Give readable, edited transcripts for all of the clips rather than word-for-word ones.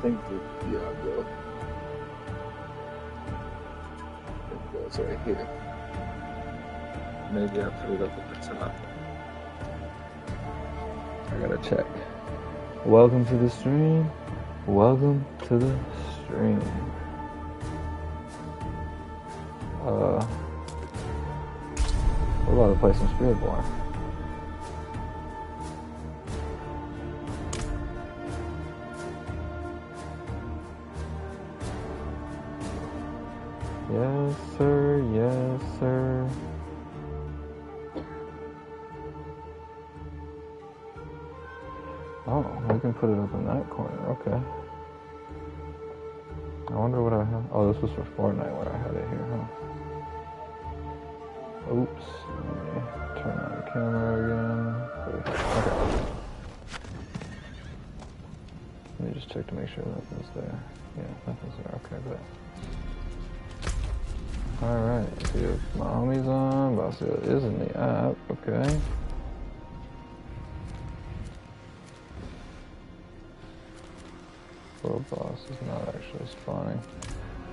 think Diablo. It goes right here. Maybe I put it up at the top. I gotta check. Welcome to the stream. Welcome to the stream. We're about to play some Spiritborn. Yes, sir. Yes, sir. Oh, we can put it up in that corner. Okay. I wonder what I have. Oh, this was for Fortnite when I had it here, huh? Oops. Let me turn on the camera again. Okay. Let me just check to make sure nothing's there. Yeah, nothing's there. Okay, good. Alright, see if my homie's on. Basil is in the app. Okay. World boss is not actually spawning.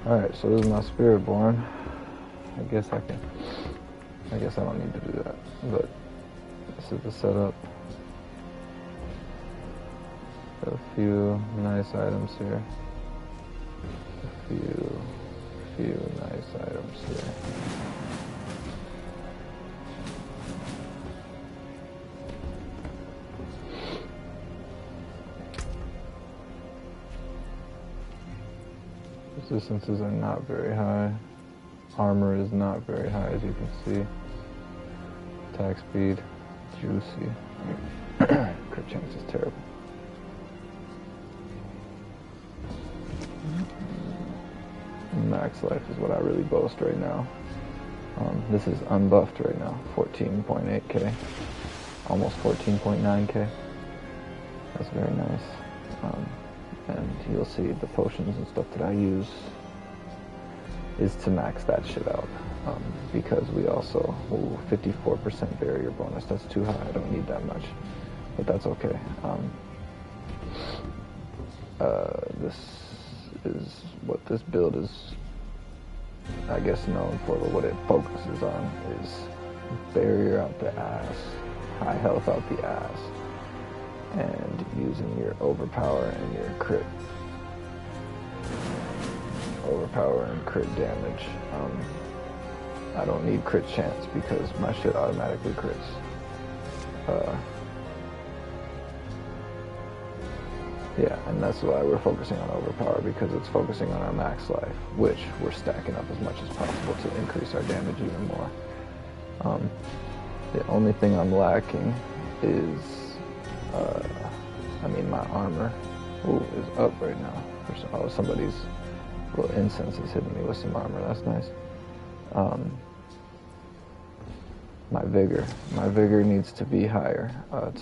Alright, so this is my Spiritborn. I guess I don't need to do that, but this is the setup. Got a few nice items here. A few nice items here. Resistances are not very high. Armor is not very high, as you can see. Attack speed, juicy. Crit chance is terrible. Max life is what I really boast right now. This is unbuffed right now, 14.8k, almost 14.9k. That's very nice. And you'll see the potions and stuff that I use is to max that shit out. Because we also, 54% barrier bonus, that's too high, I don't need that much. But that's okay. This is what this build is, I guess, known for, but what it focuses on is barrier out the ass, high health out the ass, and using your overpower and your crit. Overpower and crit damage. I don't need crit chance because my shit automatically crits. Yeah, and that's why we're focusing on overpower, because it's focusing on our max life, which we're stacking up as much as possible to increase our damage even more. The only thing I'm lacking is, my armor is up right now. Oh, somebody's little incense is hitting me with some armor, that's nice. My vigor needs to be higher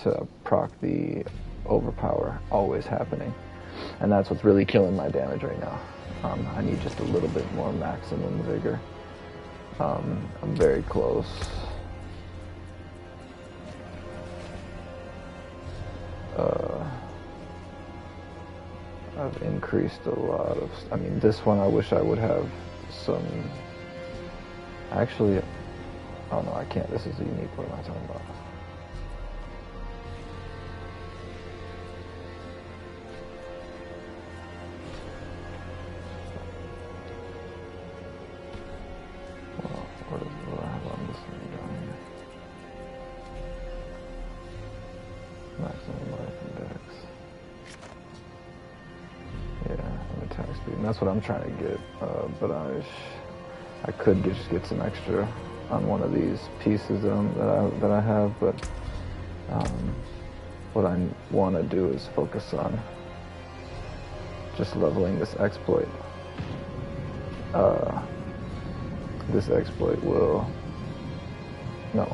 to proc the overpower always happening, and that's what's really killing my damage right now. I need just a little bit more maximum vigor. I'm very close. I've increased a lot of, this one I wish I would have some, actually, oh no, I can't, this is a unique, what am I talking about? What do I have on this thing down here? Maximum life index. Yeah, and attack speed, and that's what I'm trying to get, but I could just get some extra on one of these pieces that I have, but what I want to do is focus on just leveling this exploit. This exploit will, no,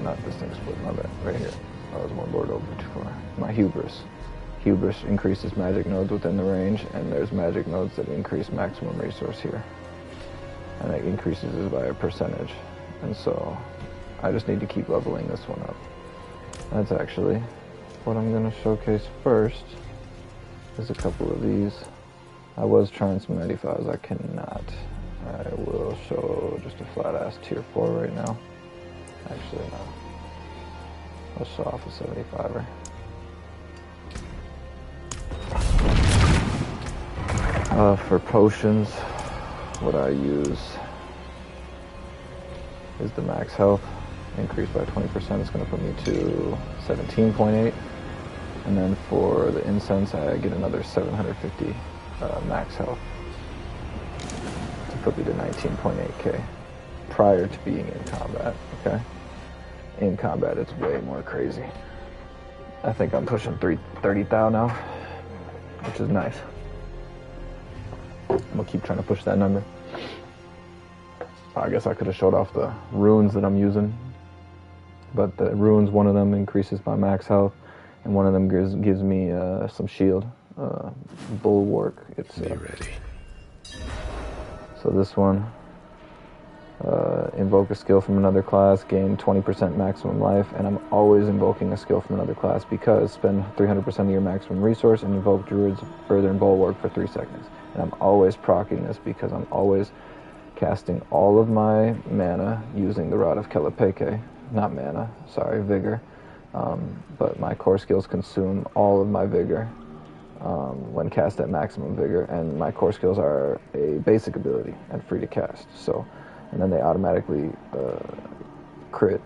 not this exploit, my bad, right here. I was one board over too far. My hubris. Hubris increases magic nodes within the range, and there's magic nodes that increase maximum resource here. And it increases it by a percentage. And so I just need to keep leveling this one up. That's actually what I'm going to showcase first. There's a couple of these. I was trying some 95s. I cannot. I will show just a flat ass tier 4 right now. Actually, no. Let's show off a 75er. For potions, what I use is the max health. Increased by 20%. It's going to put me to 17.8. And then for the incense, I get another 750 max health to put me to 19.8k prior to being in combat, okay? In combat, it's way more crazy. I think I'm pushing 30,000 now, which is nice. I'm gonna keep trying to push that number. I guess I could have showed off the runes that I'm using, but the runes, one of them increases my max health, and one of them gives me some shield, bulwark. It's Be ready. So this one, invoke a skill from another class, gain 20% maximum life, and I'm always invoking a skill from another class because spend 300% of your maximum resource and invoke Druid's Further and Bulwark for 3 seconds. And I'm always proccing this because I'm always casting all of my mana using the Rod of Kellepeke. Not mana, sorry, Vigor. But my core skills consume all of my Vigor when cast at maximum Vigor, and my core skills are a basic ability and free to cast. So, and then they automatically crit,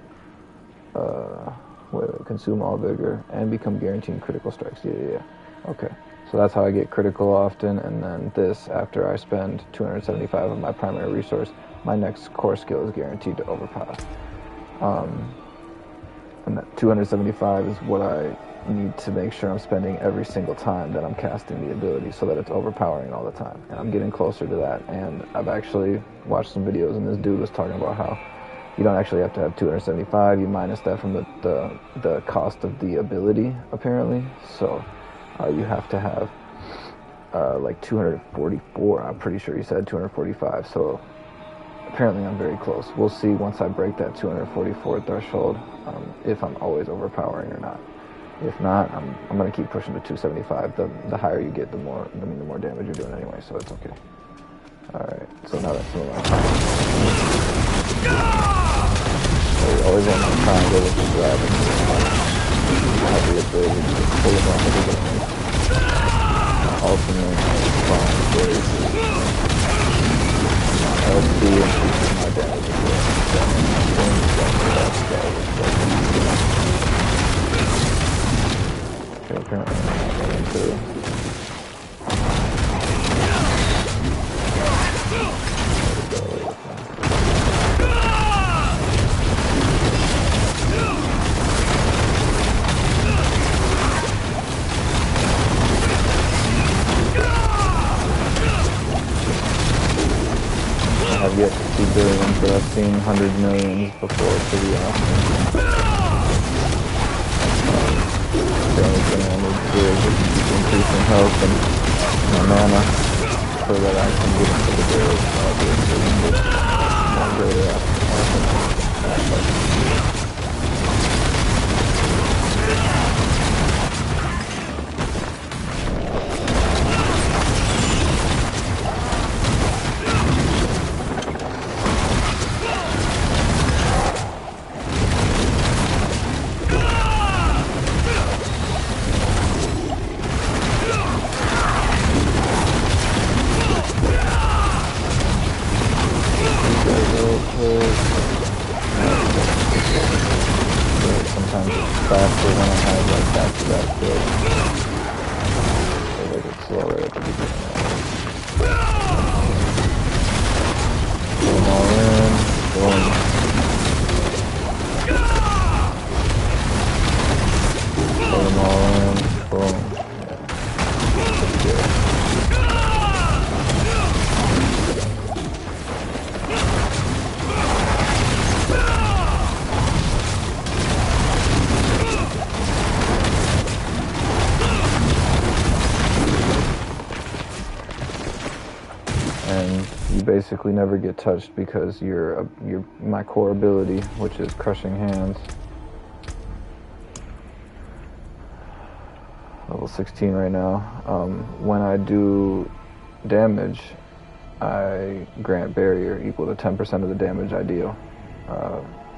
consume all Vigor, and become guaranteed critical strikes. Yeah. Okay. So that's how I get critical often, and then this, after I spend 275 of my primary resource, my next core skill is guaranteed to overpower. And that 275 is what I need to make sure I'm spending every single time that I'm casting the ability so that it's overpowering all the time. And I'm getting closer to that, and I've actually watched some videos, and this dude was talking about how you don't actually have to have 275, you minus that from the cost of the ability, apparently. So you have to have like 244, I'm pretty sure he said 245, so apparently I'm very close. We'll see once I break that 244 threshold if I'm always overpowering or not. If not, I'm going to keep pushing to 275. The higher you get, the more damage you're doing anyway, so it's okay. Alright, so now that's some of my time. So you always want to try and go with the grab and have the ability to pull it off of the enemy. Ultimate, fine, great. LC increases my damage as well. Okay, apparently I'm not going to. I've yet to see billions, but I've seen 100 millions before pretty often. The only thing I need to do is just keep increasing health and my mana so that I can get into the build. I'll be able to more greater after. Sometimes it's faster when I have like back-to-back builds. So they get slower at the beginning. Put them all in, boom. Put them all in, boom. Yeah. Pretty good. And you basically never get touched because you're my core ability, which is crushing hands. Level 16 right now. When I do damage, I grant barrier equal to 10% of the damage I deal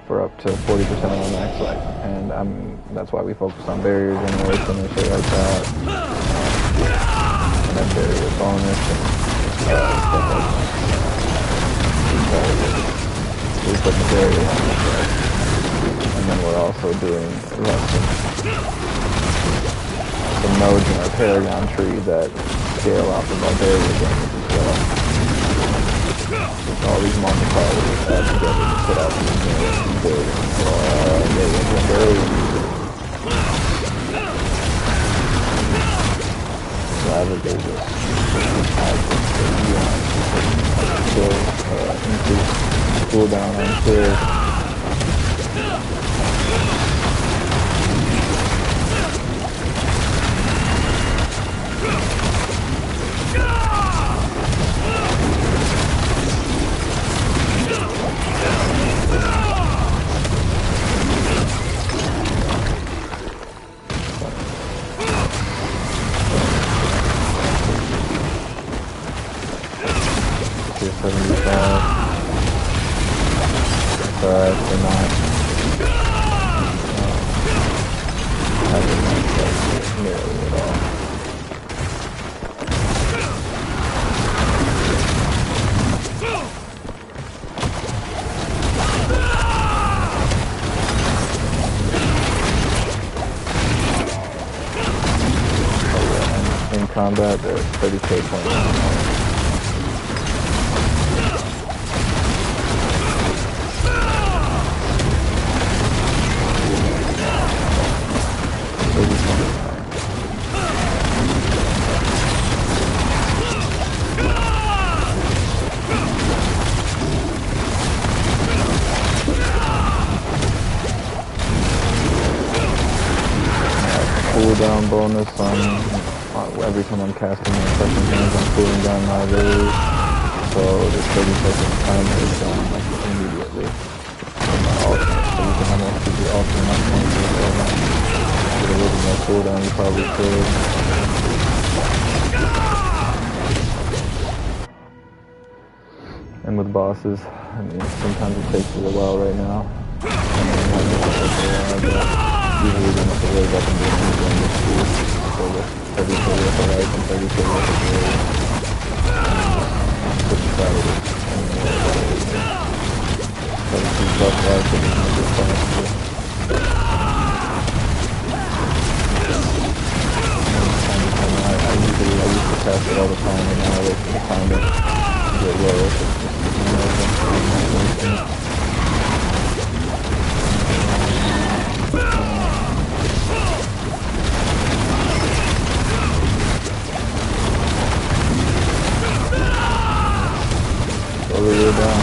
for up to 40% of my max life. And that's why we focus on barriers generation and shit like that. And then barrier bonus and stuff like that. We put the barrier on the side. And then we're also doing some nodes in our Paragon tree that scale off of our barrier damage as well. With all these multipliers add together to put out these barriers. Ravages increase cooldown on kills. Combat, they're 30k points. Cooldown bonus on every time I'm casting my second hands, I'm cooling down my abilities. So this 30 second timer is done like immediately. And my alternate, so you can almost do the alternate points as well. With a little more cooldown, you probably could. And with bosses, I mean, sometimes it takes a little while right now. Usually they have to wake up and do anything in this school. So with 30k worth of life and 30k worth of glory. Put the side of it. 32 plus life to make it possible. I used to cast it all the time and now I wait for the timer to get low. Over here down.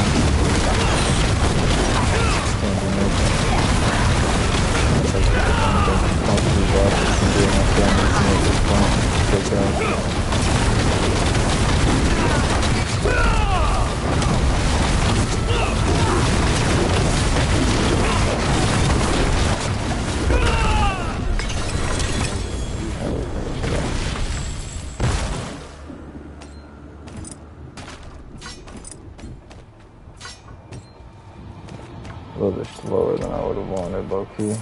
A little bit slower than I would have wanted, low-key.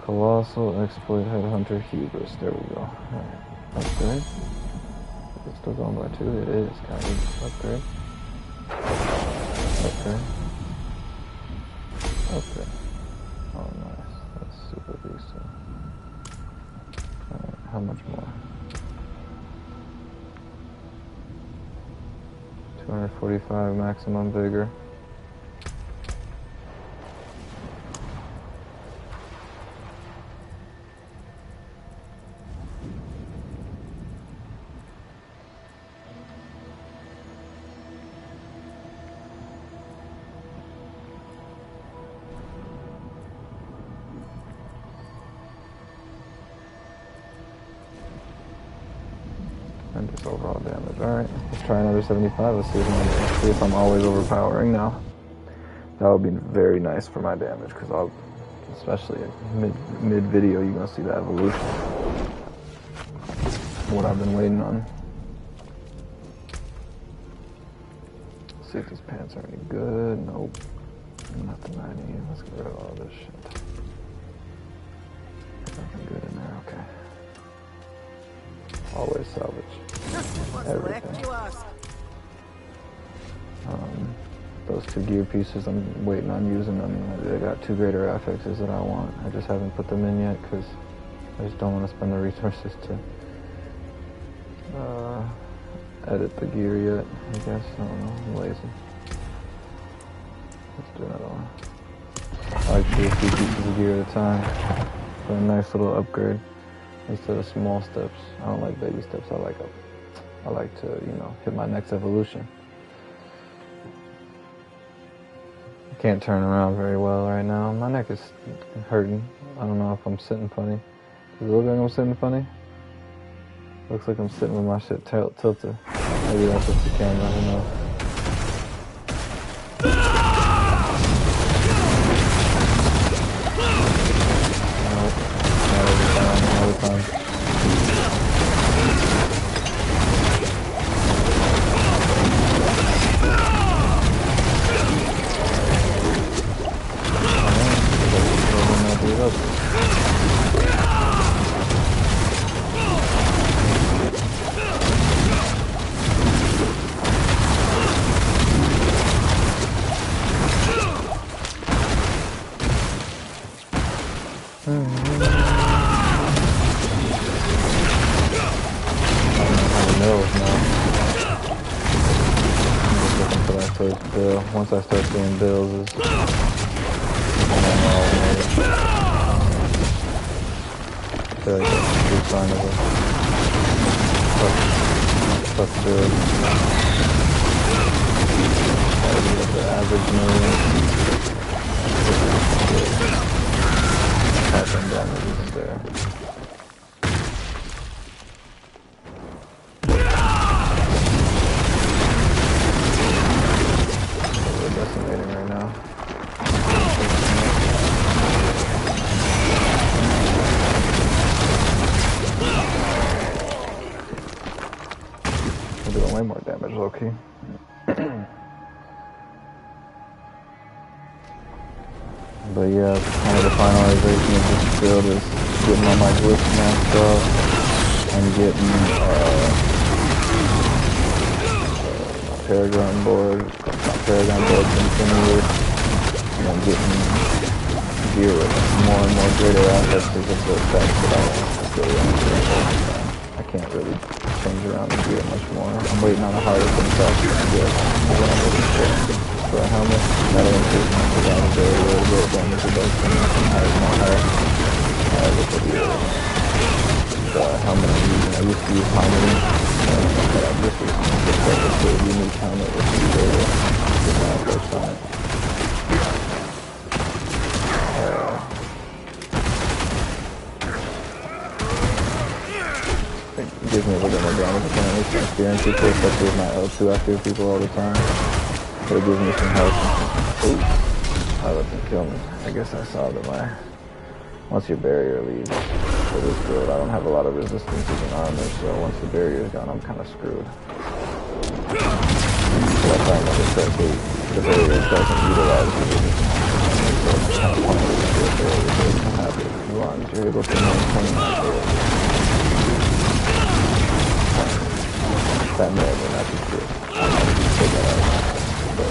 Colossal Exploit Headhunter Hubris. There we go. Alright. Upgrade. Is it still going by 2? It is. Can I upgrade? Upgrade. Upgrade. Oh, nice. That's super decent. Alright, how much more? 245 maximum vigor. And just overall damage. Alright, let's try another 75. Let's see if I'm always overpowering now. That would be very nice for my damage, because I'll especially mid video, you're gonna see the evolution. What I've been waiting on. See if these pants are any good. Nope. Not the 90. Let's get rid of all this shit. Nothing good in there. Okay. Always salvage everything. Those 2 gear pieces, I'm waiting on using them. They got 2 greater affixes that I want. I just haven't put them in yet because I just don't want to spend the resources to edit the gear yet, I guess. I don't know. I'm lazy. Let's do another one. I like to do a few pieces of gear at a time for a nice little upgrade instead of small steps. I don't like baby steps. I like to, you know, hit my next evolution. I can't turn around very well right now. My neck is hurting. I don't know if I'm sitting funny. Does it look like I'm sitting funny? Looks like I'm sitting with my shit tilted. Maybe that's just the camera, who knows. Another time. Once I start seeing bills, is I feel like that's a good sign of a tough build. The average million. Passing damage is there. Way more damage, low-key. But yeah, kind of the finalization of this build is getting all my glyphs maxed up and getting my Paragon board continued, and getting gear with more and more greater assets because of the effects that I really want. I can't really change around the gear much more. I'm waiting on a harder themselves to get what I'm looking for a helmet. That'll increase my survivability a little bit, damage reduction, and higher with the helmet I'm using. I used to use harmony, but I'm just using a unique helmet with the gear when I first on it. It gives me a little bit more damage apparently from spearing people, especially with my L2 I fear people all the time. But it gives me some health. Ooh, that doesn't kill me. I guess I saw that once your barrier leaves for this build, I don't have a lot of resistances in armor, so once the barrier is gone, I'm kind of screwed. So that's why I'm going to start the barrier doesn't utilize the resistance. So it's kind of pointless to do a barrier, so you don't have it as long as you're able to maintain that barrier. That may or may not be true. I might just take that out. But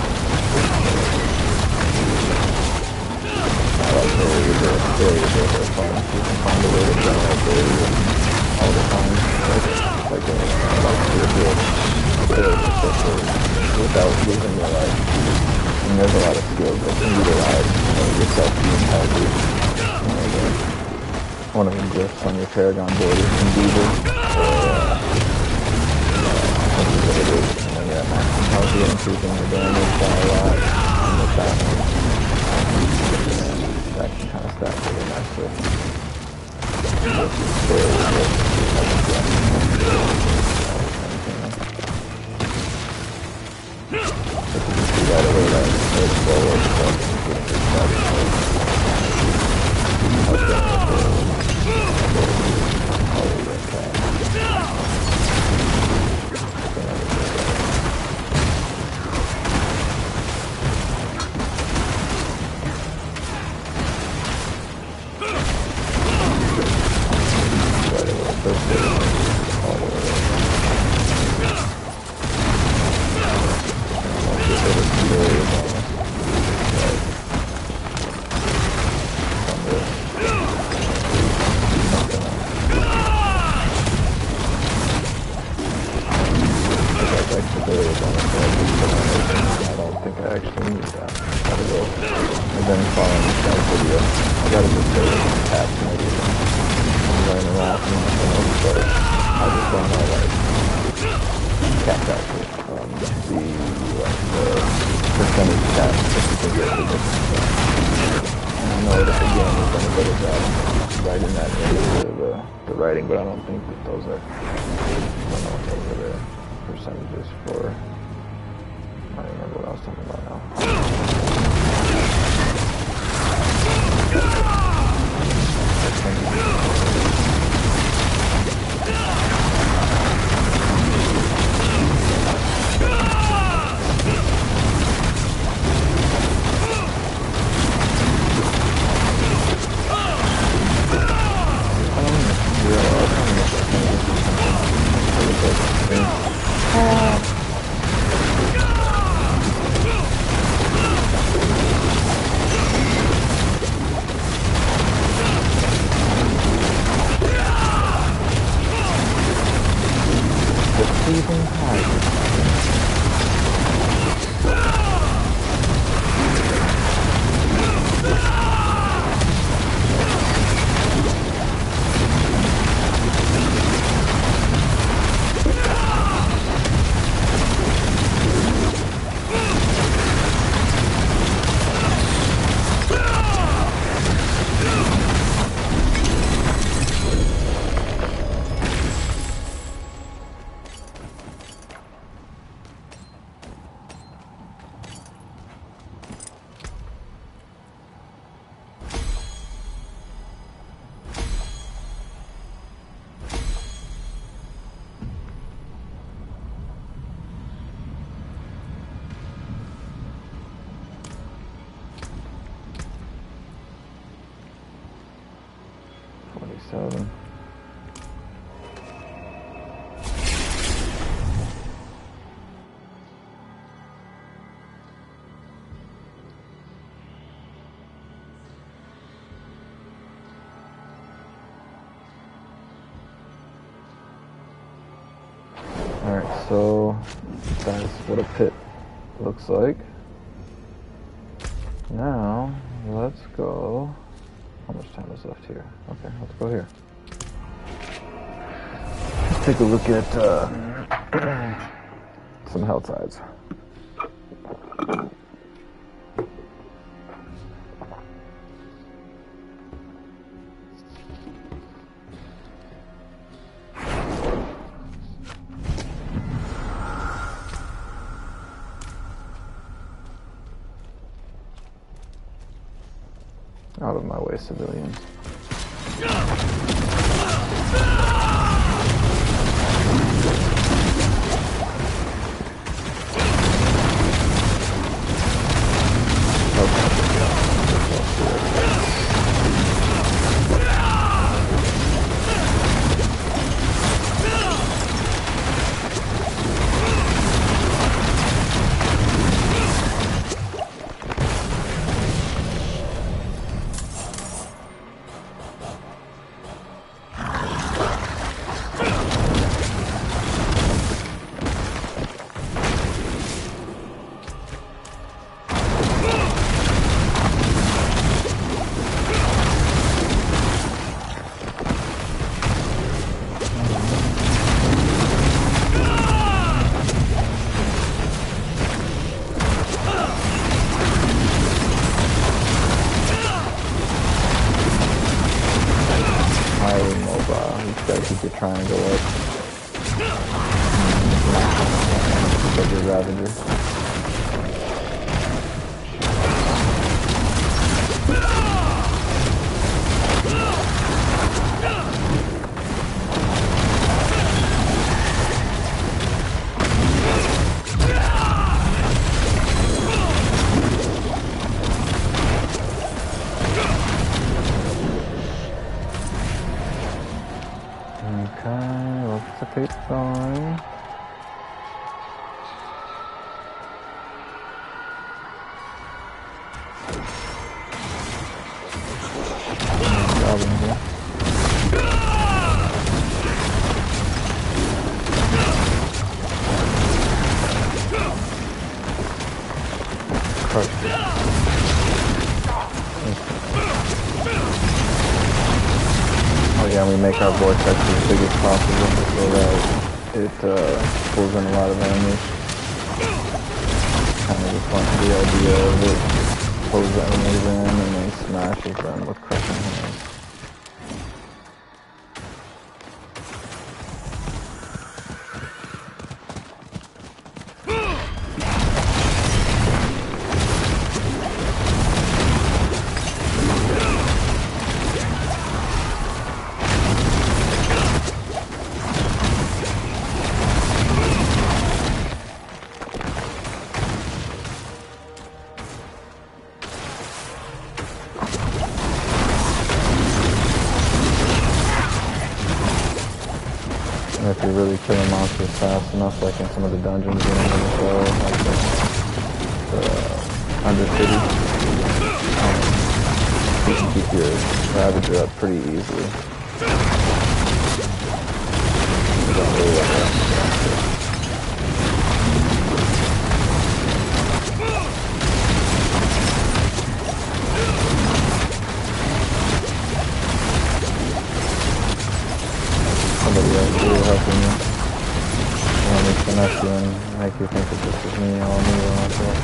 I like barrier builds. Barrier builds are fun. You can find a way to generate barrier all the time. Like I like to do a build. Especially without losing your life. And there's a lot of skills that can utilize yourself being healthy. One of them glyphs on your Paragon board is Indeeded. And yeah, maximum health, you're increasing the damage by a lot in the shot. And that can kind of stack really nicely. If you can see right away that it's forward, so getting this started. gotta just say tabs and everything. I'm running around from nothing else, so I just wanna like cap out the percentage tab if you can get the different stuff. And I know that the game has done a better job writing that into the writing, but I don't think that those are, I don't know what those are the percentages for. I don't remember what I was talking about now. Alright, so that's what a pit looks like. Now, let's go. How much time is left here? Okay, let's go here. Let's take a look at some health sides. Out of my way, civilians. Keep your triangle up. Like your Ravager. Okay, let's keep going. Crushed it. Yeah, we make our vortex as big as possible so that it pulls in a lot of enemies. Kind of just like the idea of it pulls the enemies in and then smashes them with crushing hands. And if you're really killing monsters fast enough, like in some of the dungeons in the show, like the Undercity, you can keep your Ravager up pretty easily. You don't really want to somebody else really helping you. Want me to connect you and make you think that this is me all me or myself.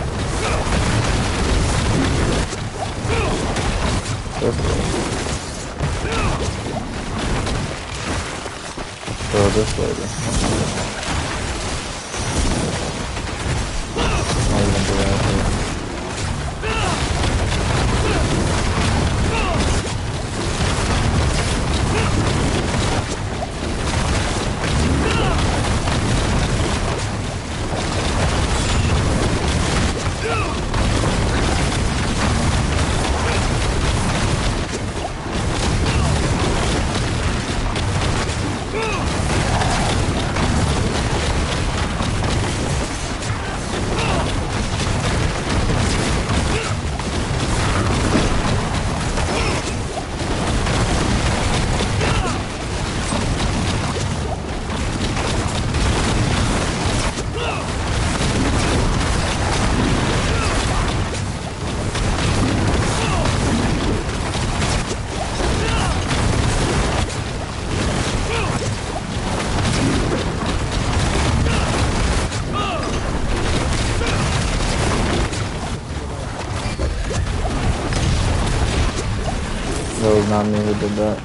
This way. Go this lady. I'll even do that here. That was not me who did that.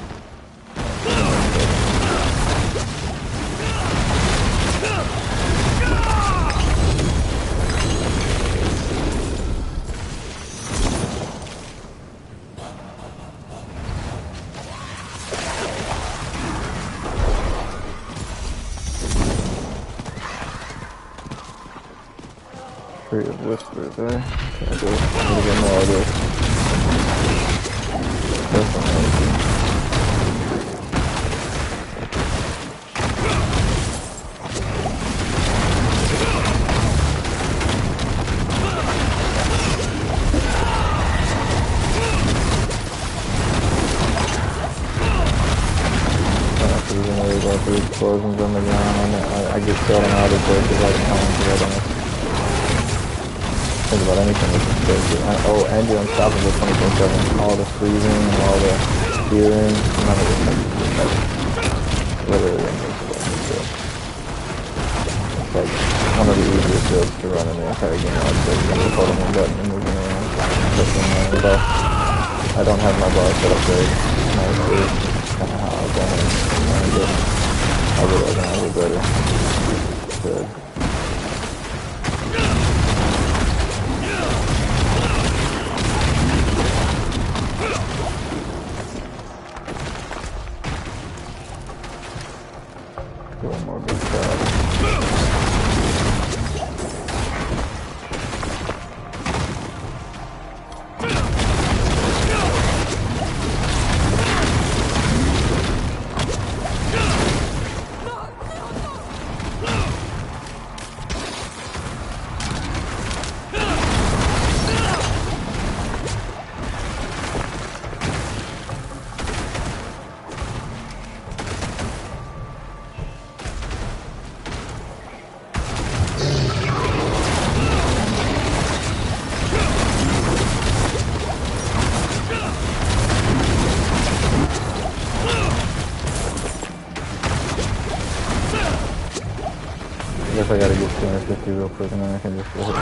Tree of Whispers there. Can't do it. I'm gonna get more of this. Through explosions on the ground. I get killed on other places like think about anything with this crazy. Oh, and you're unstoppable 24/7. All the freezing and all the healing, none of it like literally invincible. It's like one of the easiest builds to run in the entire game. Like just holding one button and moving around. But I don't have my bar set up very nicely. Kind of how I've done it. I realize I get better. Good. Do one more big shot. guess I gotta get 250 real quick and then I can just go hit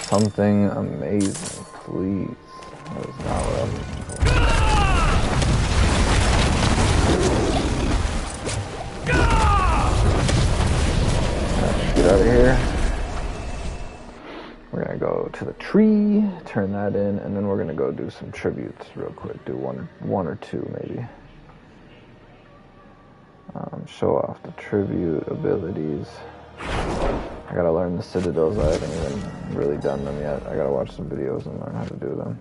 something amazing, please. That is not what I'm looking for. Get out of here. We're gonna go to the tree, turn that in, and then we're gonna go do some tributes real quick. Do one or two maybe. Show off the tribute abilities. I gotta learn the citadels. I haven't even really done them yet. I gotta watch some videos and learn how to do them.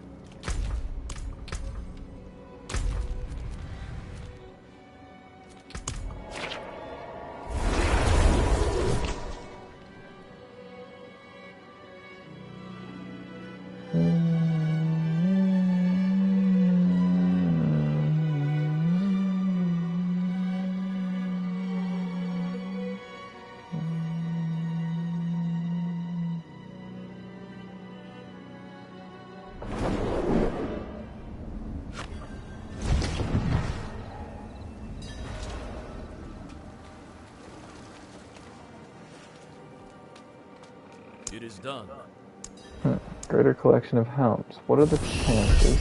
It is done. Greater collection of helms. What are the chances?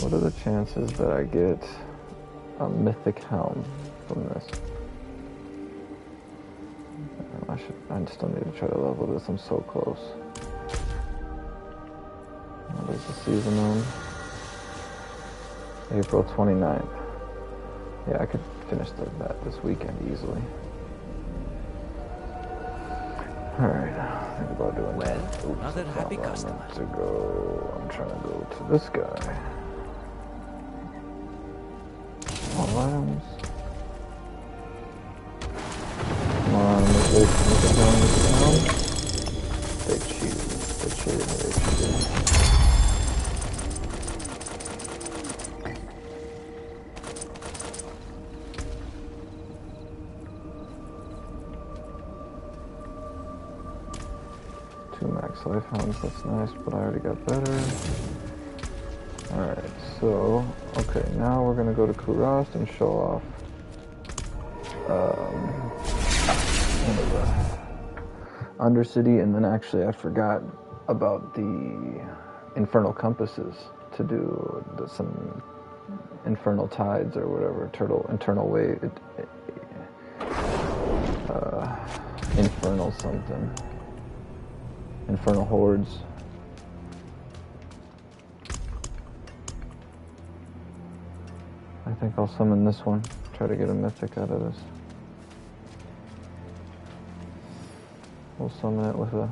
What are the chances that I get a mythic helm from this? I still need to try to level this. I'm so close. What is the season on? April 29th. Yeah, I could finish that this weekend easily. Alright, think about doing that. Oops, another happy customer. I'm trying to go to this guy. All items. Come on, make it down. They cheated. They cheated. Max life hounds, that's nice, but I already got better. Alright, so, okay, now we're gonna go to Kurast and show off Undercity, and then actually I forgot about the Infernal Compasses to do some Infernal Tides or whatever, internal way, Infernal something. Infernal Hordes. I think I'll summon this one. Try to get a mythic out of this. We'll summon it with a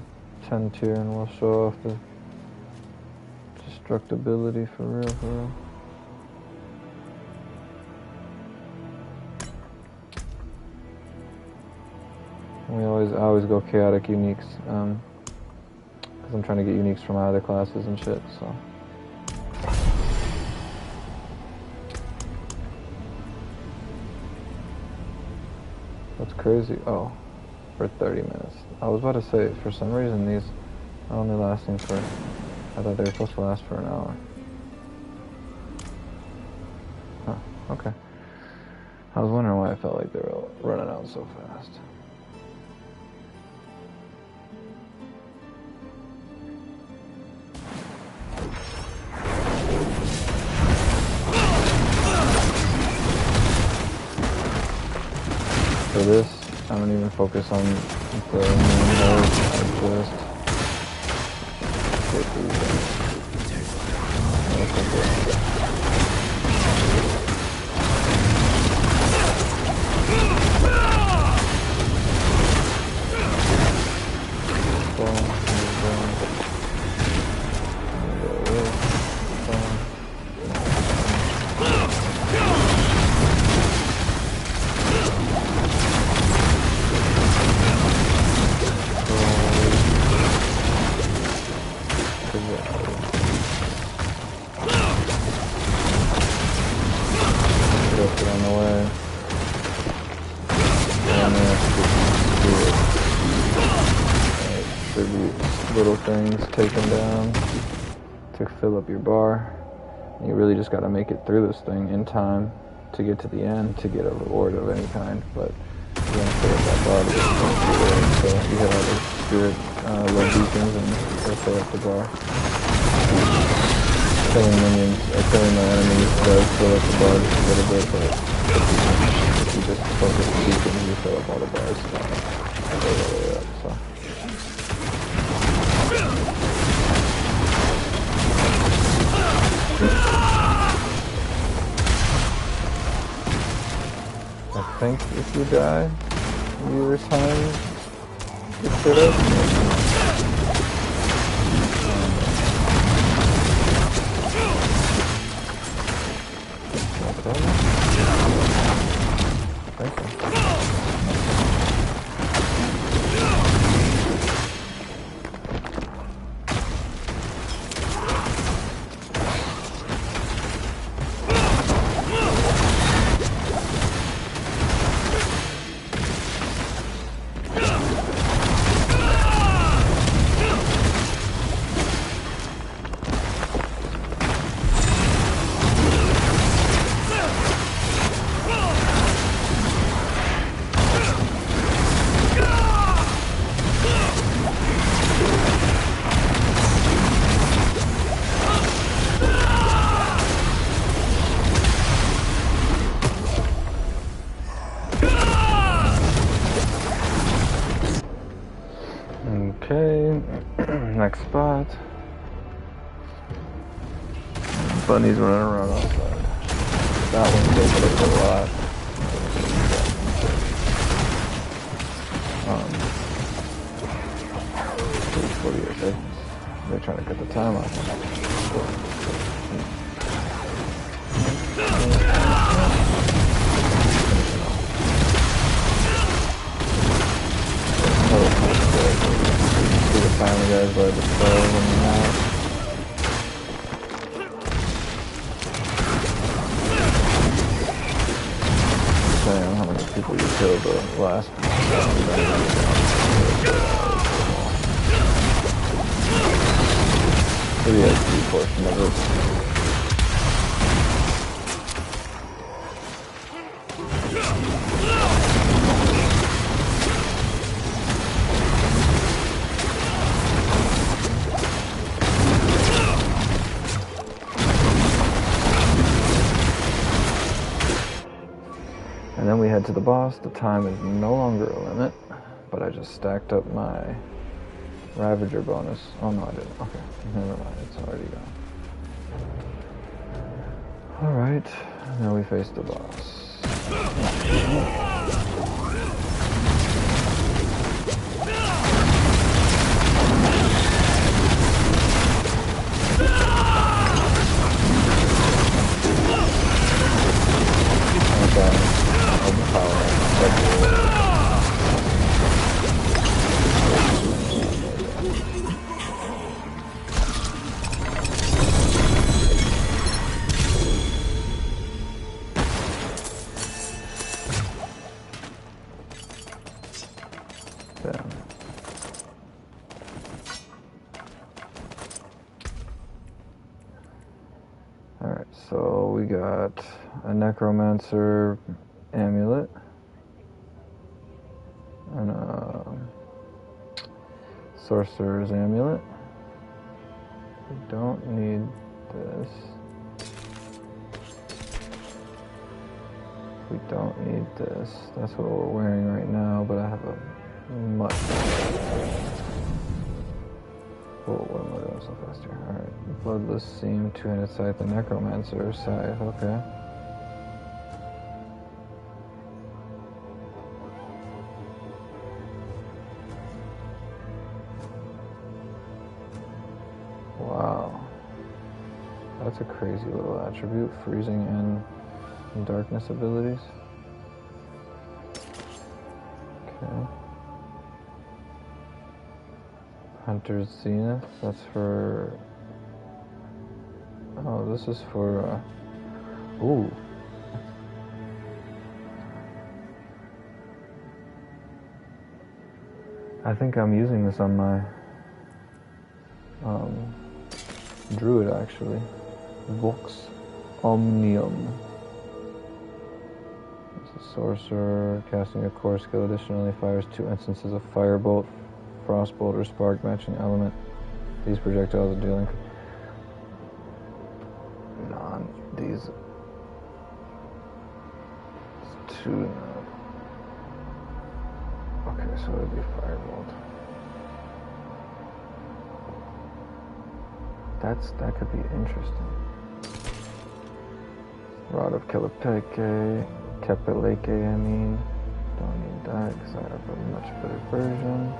10 tier and we'll show off the destructibility for real. I always go chaotic uniques. I'm trying to get uniques from other classes and shit, so. That's crazy. Oh, for 30 minutes. I was about to say, for some reason, these Only lasting for... I thought they were supposed to last for an hour. Huh, okay. I was wondering why I felt like they were running out so fast. For this, I don't even focus on the main holes. I just get through them. Little things taken down to fill up your bar. You really just got to make it through this thing in time to get to the end to get a reward of any kind. But you're going to fill up that bar to get the reward. So you hit all the spirit low beacons and they'll fill up the bar. Killing minions or killing the enemies does fill up the bar just a little bit, but if you just focus the beacons, you fill up all the bars. All the way up. So. I think if you die, you resign your shit up. Thank you. Okay, next spot. Bunny's running around outside. That one's taking us a lot. It's 48 seconds. They're trying to cut the time off. Finally, guys, by the spells in the map. Depending on how many people you killed the last maybe a key portion of it. And then we head to the boss. The time is no longer a limit, but I just stacked up my Ravager bonus. Oh no, I didn't. Okay, never mind. It's already gone. Alright, now we face the boss. we got a necromancer amulet and a sorcerer's amulet. We don't need this. We don't need this. That's what we're wearing right now, but I have a much better. Oh, what am I doing so fast here? Alright. Bloodless Seam, two-handed scythe, the necromancer scythe, okay. Wow. That's a crazy little attribute, freezing and darkness abilities. Okay. Hunter's Zenith, that's for... Oh, this is for... Ooh. I think I'm using this on my... Druid, actually. Vox Omnium. It's a sorcerer, casting a core skill, additionally fires 2 instances of Firebolt, Frostbolt, or Spark matching element. These projectiles are dealing these. It's 2 now. Okay, so it'd be Firebolt. That could be interesting. Rod of Kelpeleke, I mean. Don't need that because I have a much better version.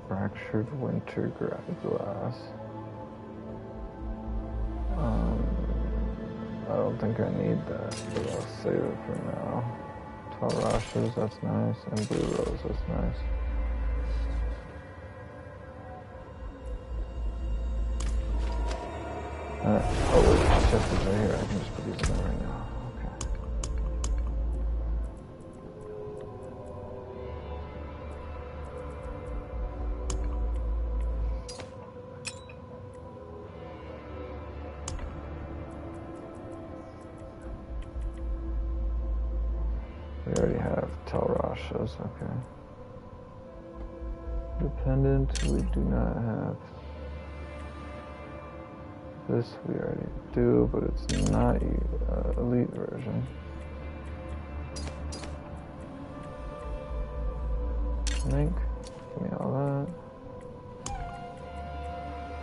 Fractured Winter Glass. I don't think I need that, but I'll save it for now. Talrashes, that's nice, and Blue Rose, that's nice. Oh wait, the chest is right here, I can just put these in there right now. Okay. We already have Talrashas, okay. Dependent, we do not have. This we already do, but it's not elite version. Link, give me all that.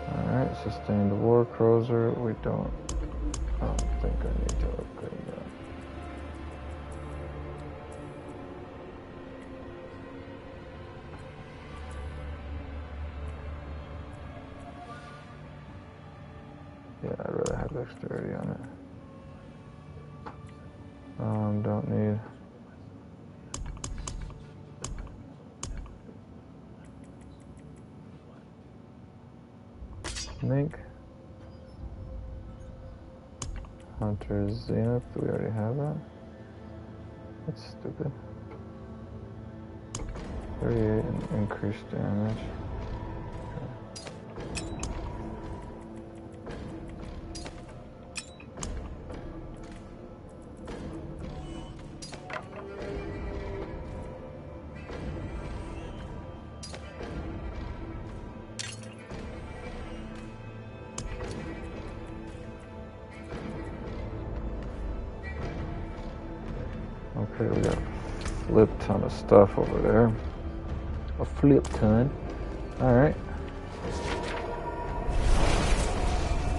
Alright, sustained war cruiser, I don't think I need to upgrade that. Yeah, I'd rather have dexterity on it. Don't need. Mink. Hunter's Zenith, do we already have that? That's stupid. 38 increased damage. Okay, we got a flip ton of stuff over there. A flip ton. Alright.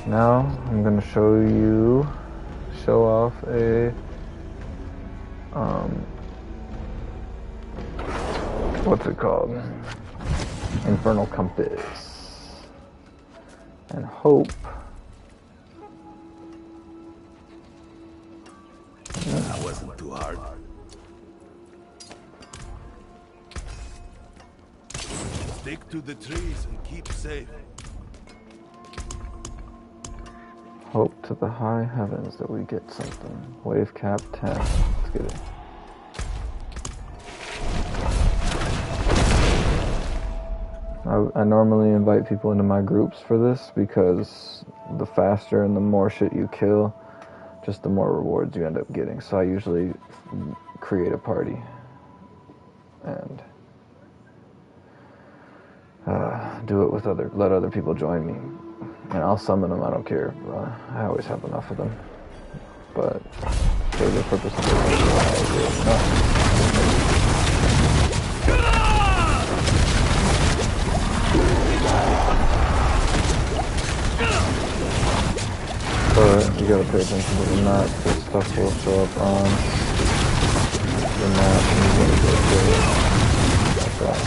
Now I'm gonna show off a what's it called? Infernal Compass. And hope that wasn't too hard. Stick to the trees and keep safe. hope to the high heavens that we get something. Wave cap 10. Let's get it. I normally invite people into my groups for this because the faster and the more shit you kill, just the more rewards you end up getting. So I usually create a party and do it with let other people join me. And I'll summon them, I don't care. I always have enough of them. But for the purpose of this, but you gotta pay attention to the map, because stuff will show up on the map and you gotta go through it like that.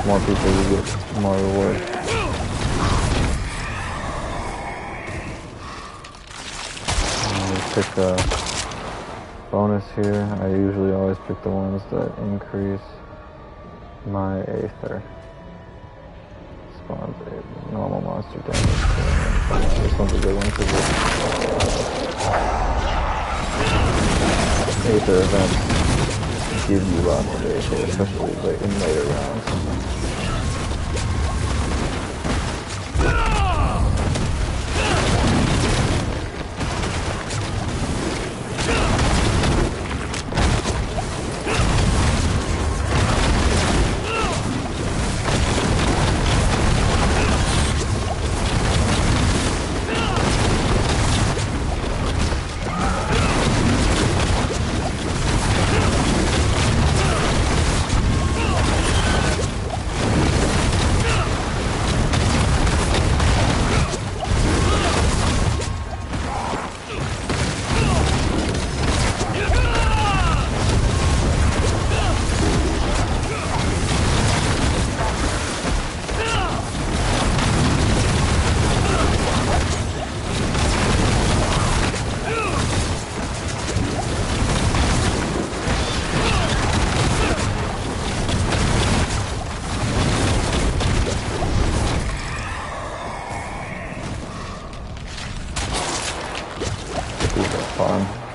More people, you get more reward. Pick a bonus here. I usually always pick the ones that increase my Aether. Spawns a normal monster damage. This one's a good one because Aether events give you lots of Aether, especially in later rounds.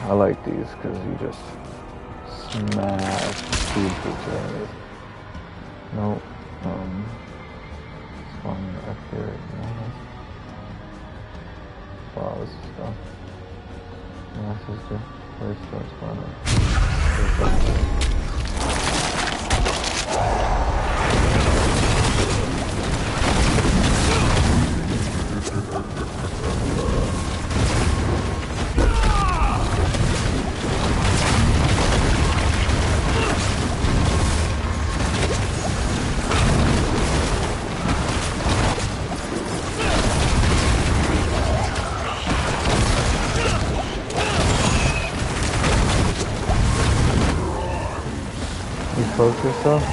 I like these because you just smash food enemies. Nope. Spawn up here. Wow, this is stuff. Yeah, this is the first start spawning. Focus yourself.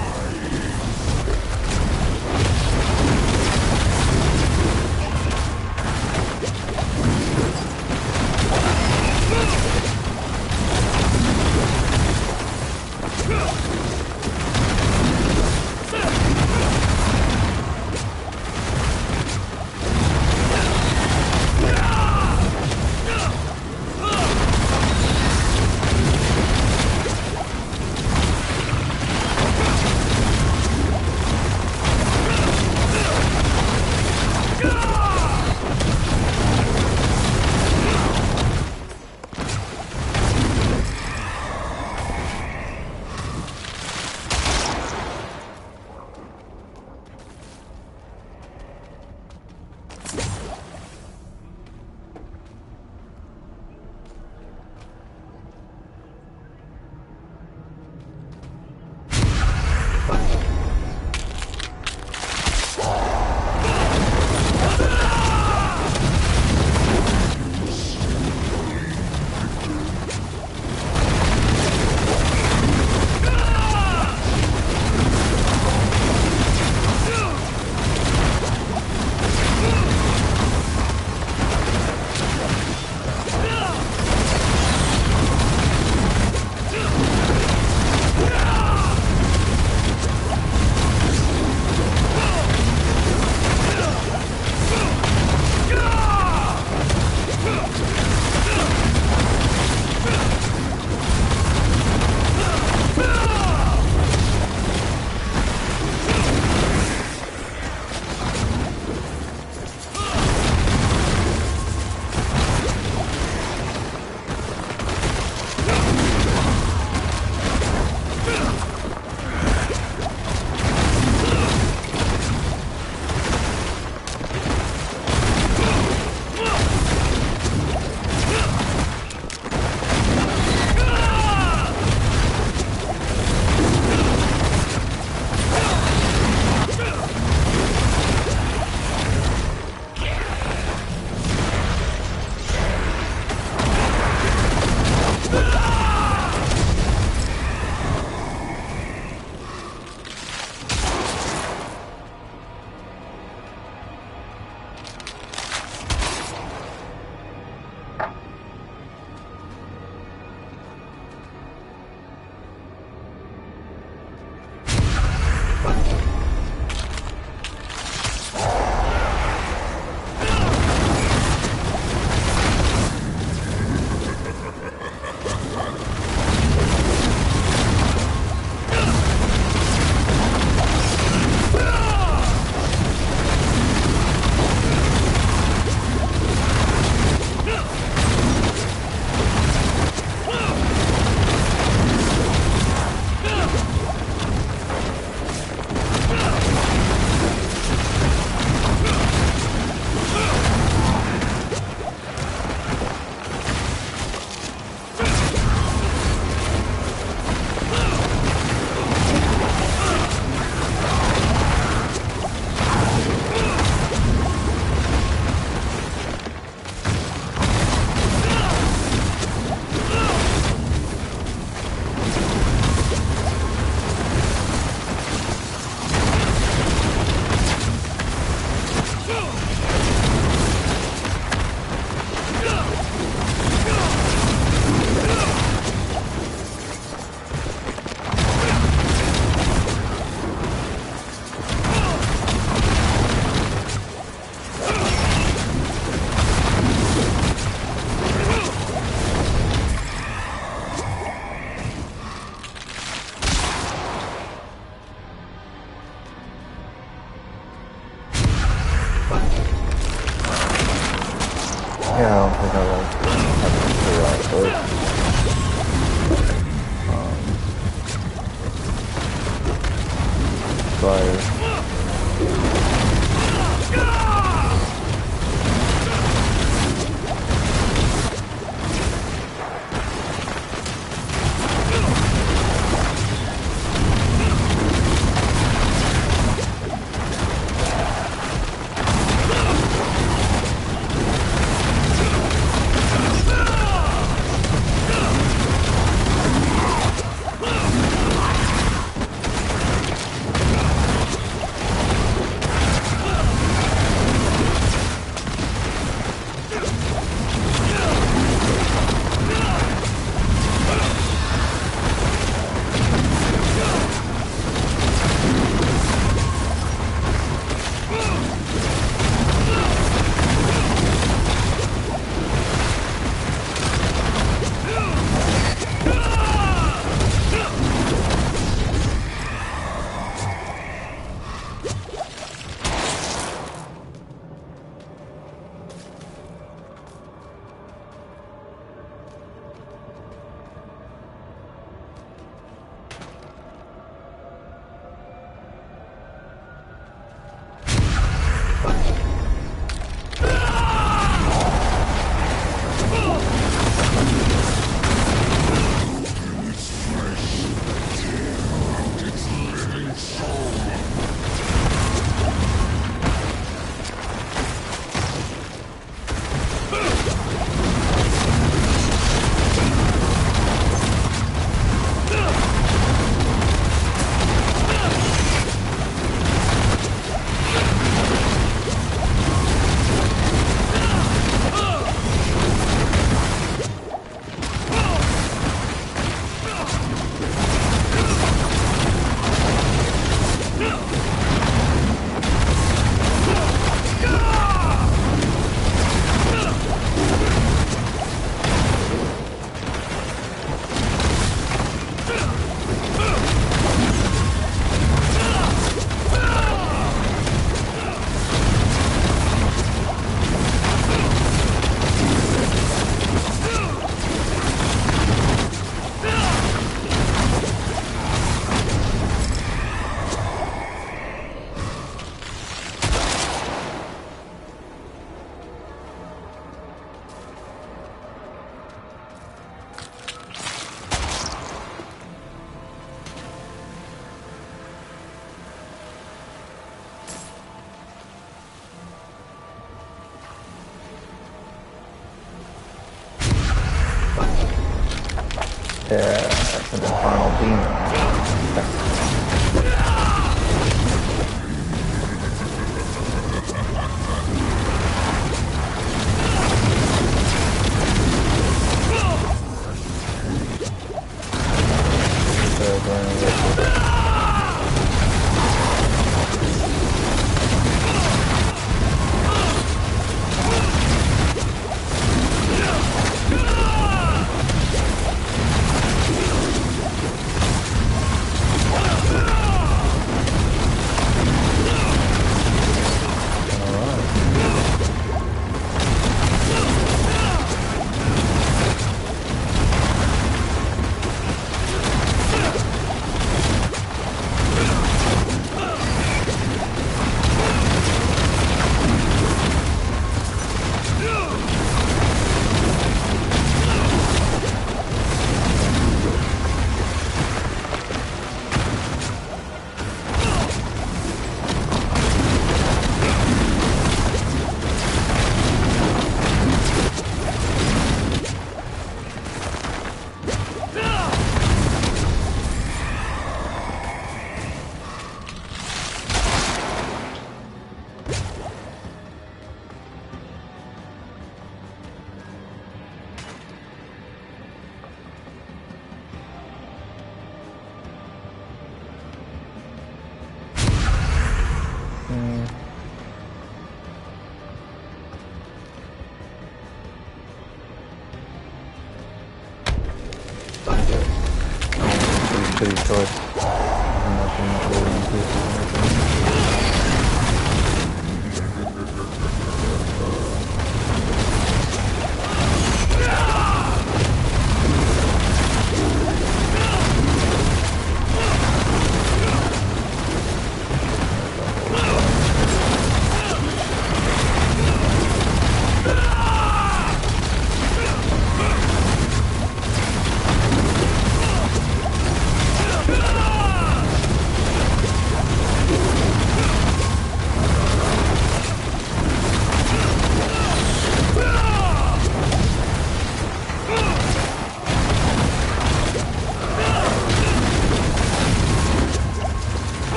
Yeah, that's an infernal demon. Pretty choice. Nothing really increases anything.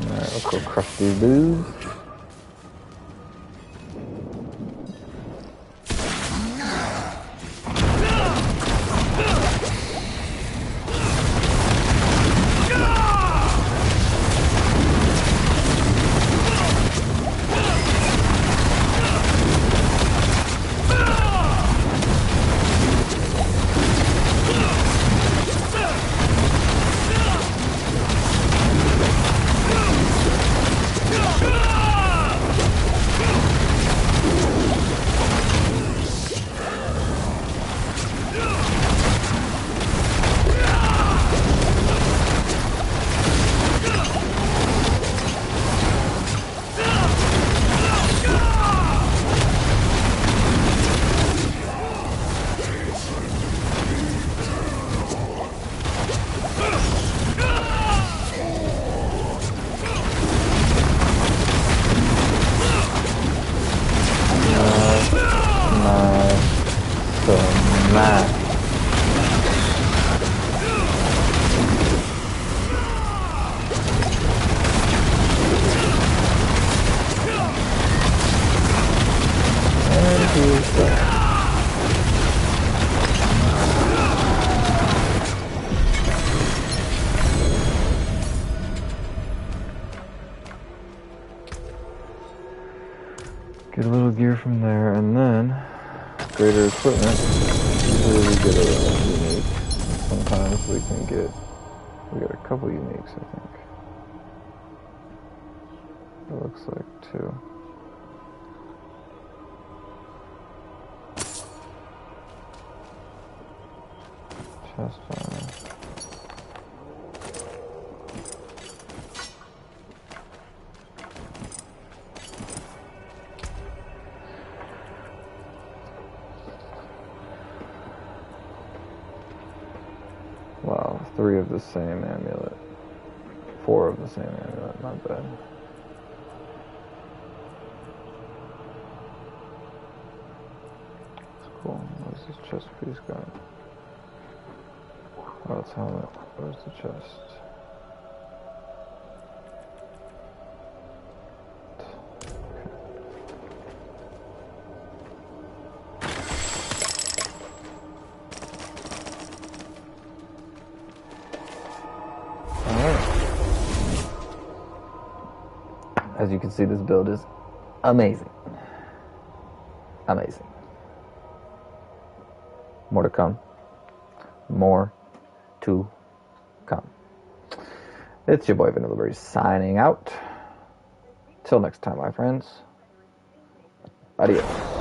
Alright, let's go crush these dudes. man. And he's dead. Get a little gear from there, and then greater equipment. Usually we get a unique. Sometimes we get a couple uniques, I think. It looks like two. Chest armor. Wow, 3 of the same amulet. 4 of the same amulet, not bad. That's cool. Where's this chest piece got? Oh, it's helmet. Where's the chest? As you can see, this build is amazing. Amazing. More to come. More to come. It's your boy Vanilla signing out. Till next time, my friends. Adios.